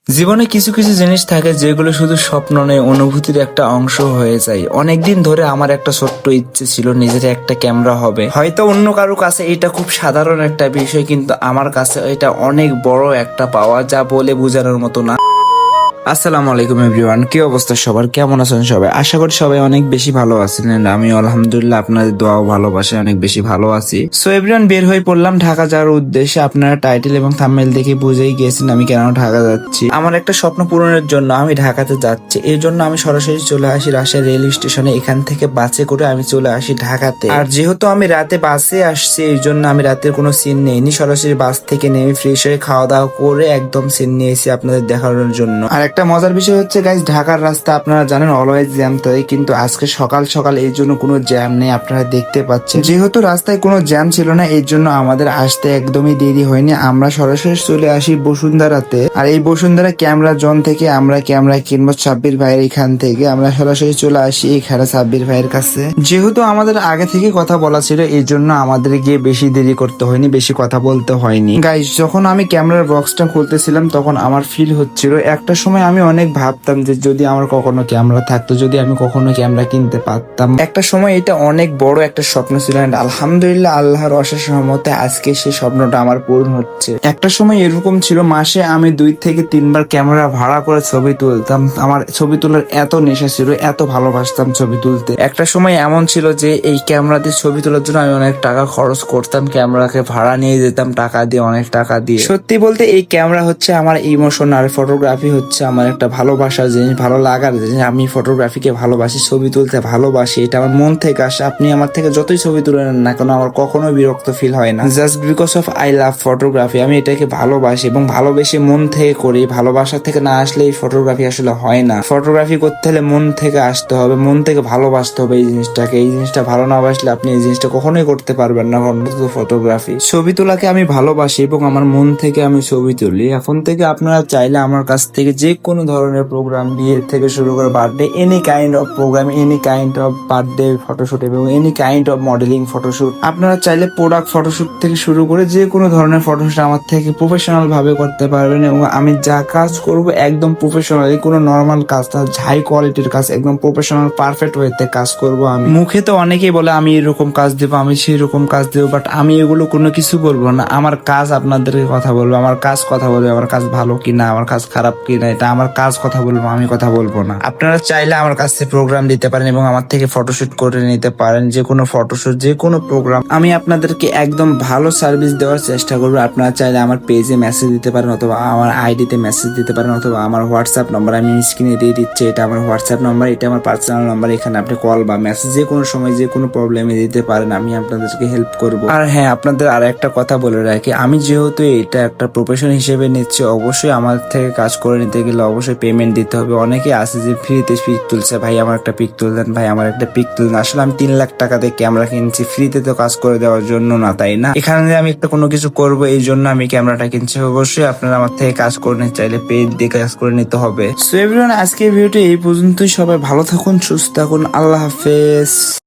জীবনে কিছু কিছু জিনিস থাকে যেগুলো শুধু স্বপ্ন নয়, অনুভূতির একটা অংশ হয়ে যায়। অনেকদিন ধরে আমার একটা ছোট্ট ইচ্ছে ছিল নিজের একটা ক্যামেরা হবে। হয়তো অন্য কারো কাছে এটা খুব সাধারণ একটা বিষয়, কিন্তু আমার কাছে এটা অনেক বড় একটা পাওয়া, যা বলে বোঝানোর মতো না। আসসালামু আলাইকুম এভরিওয়ান, কি অবস্থা সবার, কেমন আছেন সবাই? আশা করি সবাই অনেক বেশি ভালো আছেন। And আমি আলহামদুলিল্লাহ আপনাদের দোয়া ও ভালোবাসায় অনেক বেশি ভালো আছি। সো এভরিওয়ান, বের হয়ে পড়লাম ঢাকা যাওয়ার উদ্দেশ্যে। আপনারা টাইটেল এবং থাম্বনেল দেখে বুঝেই গিয়েছেন আমি কেন ঢাকা যাচ্ছি। আমার একটা স্বপ্ন পূরণের জন্য আমি ঢাকাতে যাচ্ছি। এই জন্য আমি সরাসরি চলে আসি রাজশাহী রেল স্টেশনে। এখান থেকে বাসে করে আমি চলে আসি ঢাকাতে। আর যেহেতু আমি রাতে বাসে আসছি, এই জন্য আমি রাতের কোনো সিন নেইনি। সরাসরি বাস থেকে নেমে ফ্রেশ হয়ে খাওয়া দাওয়া করে একদম সিন নিয়েছি আপনাদের দেখানোর জন্য। আর একটা মজার বিষয় হচ্ছে গাইস, ঢাকার রাস্তা আপনারা জানেন অলওয়েজ জ্যাম থাকে, কিন্তু আজকে সকাল সকাল এই জন্য কোনো জ্যাম নেই, আপনারা দেখতে পাচ্ছেন। যেহেতু রাস্তায় কোনো জ্যাম ছিল না, এই জন্য আমাদের আসতে একদমই দেরি হয়নি। আমরা সরাসরি চলে আসি বসুন্ধরাতে। আর এই বসুন্ধরা ক্যামেরা জোন থেকে আমরা ক্যামেরা কিনবো সাব্বির ভাইয়ের এখান থেকে। আমরা সরাসরি চলে আসি এখানে সাব্বির ভাইয়ের কাছে। যেহেতু আমাদের আগে থেকে কথা বলা ছিল, এই জন্য আমাদের গিয়ে বেশি দেরি করতে হয়নি, বেশি কথা বলতে হয়নি। গাইস, যখন আমি ক্যামেরার বক্সটা খুলতেছিলাম তখন আমার ফিল হচ্ছিল একটা সময় আমি অনেক ভাবতাম যে যদি আমার কখনো ক্যামেরা থাকতো, যদি আমি কখনো ক্যামেরা কিনতে পারতাম। একটা সময় এটা অনেক বড় একটা স্বপ্ন ছিল। আলহামদুলিল্লাহ, আল্লাহর অশেষ রহমতে আজকে সেই স্বপ্নটা আমার পূরণ হচ্ছে। একটা সময় এরকম ছিল, মাসে আমি 2 থেকে 3 বার ক্যামেরা ভাড়া করে ছবি তুলতাম। আমার ছবি তোলার এত নেশা ছিল, এত ভালোবাসতাম ছবি তুলতে। একটা সময় এমন ছিল যে এই ক্যামেরা দিয়ে ছবি তোলার জন্য আমি অনেক টাকা খরচ করতাম, ক্যামেরাকে ভাড়া নিয়ে যেতাম টাকা দিয়ে, অনেক টাকা দিয়ে। সত্যি বলতে এই ক্যামেরা হচ্ছে আমার ইমোশন, আর ফটোগ্রাফি হচ্ছে আমার একটা ভালোবাসার জিনিস, ভালো লাগার জিনিস। আমি ফটোগ্রাফিকে ভালোবাসি, ছবি তুলতে ভালোবাসি, এটা আমার মন থেকে আসে। আপনি আমার থেকে যতই ছবি তুলে নেন না কেন, আমার কখনো বিরক্ত ফিল হয় না। Just because of I love photography. আমি এটাকে ভালোবাসি এবং ভালোবেসে মন থেকে করি। ভালোবাসা থেকে না আসলে এই ফটোগ্রাফি আসলে হয় না। ফটোগ্রাফি করতে হলে মন থেকে আসতে হবে, মন থেকে ভালোবাসতে হবে এই জিনিসটাকে। এই জিনিসটা ভালো না বাসলে আপনি এই জিনিসটা কখনোই করতে পারবেন না। ফটোগ্রাফি, ছবি তোলাকে আমি ভালোবাসি এবং আমার মন থেকে আমি ছবি তুলি। এখন থেকে আপনারা চাইলে আমার কাছ থেকে যে কোনো ধরনের প্রোগ্রাম, বিয়ে থেকে শুরু করে birthday, any kind of programme, any kind of birthday photoshoot এবং any kind of modelling photoshoot, আপনারা চাইলে প্রোডাক্ট ফটোশুট থেকে শুরু করে যে কোনো ধরনের ফটোশুট আমার থেকে প্রফেশনাল ভাবে করতে পারবেন। এবং আমি যা কাজ করব একদম প্রফেশনালি, কোনো নর্মাল কাজ না, হাই কোয়ালিটির কাজ, একদম প্রফেশনাল পারফেক্ট ওয়েতে কাজ করব আমি। মুখে তো অনেকেই বলে আমি এরকম কাজ দেবো, আমি সেই রকম কাজ দেবো, বাট আমি এগুলো কোনো কিছু বলবো না। আমার কাজ আপনাদেরকে কথা বলবো, আমার কাজ কথা বলবে, আমার কাজ ভালো কিনা, আমার কাজ খারাপ কিনা, এটা আমার কাজ কথা বলবো, আমি কথা বলবো না। আপনারা চাইলে আমার কাছে প্রোগ্রাম দিতে পারেন এবং আমার থেকে ফটোশুট করে নিতে পারেন। যে কোনো ফটোশুট, যে কোনো প্রোগ্রাম, আমি আপনাদেরকে একদম ভালো সার্ভিস দেওয়ার চেষ্টা করবো। আপনারা চাইলে আমার পেজে মেসেজ দিতে পারেন, অথবা আমার আইডিতে মেসেজ দিতে পারেন, অথবা আমার হোয়াটসঅ্যাপ নাম্বার আমি স্ক্রিনে দিয়ে দিচ্ছি, এটা আমার হোয়াটসঅ্যাপ নাম্বার, এটা আমার পার্সোনাল নাম্বার। এখানে আপনি কল বা মেসেজ যে কোনো সময় যে কোনো প্রবলেমে দিতে পারেন, আমি আপনাদেরকে হেল্প করবো। আর হ্যাঁ, আপনাদের আর একটা কথা বলে রাখি, আমি যেহেতু এটা একটা প্রফেশন হিসেবে নিচ্ছি, অবশ্যই আমার থেকে কাজ করে নিতে গেলে অবশ্যই পেমেন্ট দিতে হবে। অনেকে আছে যে ফ্রিতে পিক তুলছে, ভাই আমার একটা পিক তুলে দেন, ভাই আমার একটা পিক তুলে দেন। আসলে আমি 3 লাখ টাকা দিয়ে ক্যামেরা কিনছি, ফ্রিতে তো কাজ করে দেওয়ার জন্য না, তাই না? এখানে যে আমি একটা কোনো কিছু করবো এই জন্য আমি ক্যামেরাটা কিনছি। অবশ্যই আপনারা আমার থেকে কাজ করে নিতে চাইলে পেজ দিয়ে কাজ করে নিতে হবে। সো এভরিওয়ান, আজকের ভিডিওটি এই পর্যন্তই। সবাই ভালো থাকুন, সুস্থ থাকুন, আল্লাহ হাফেজ।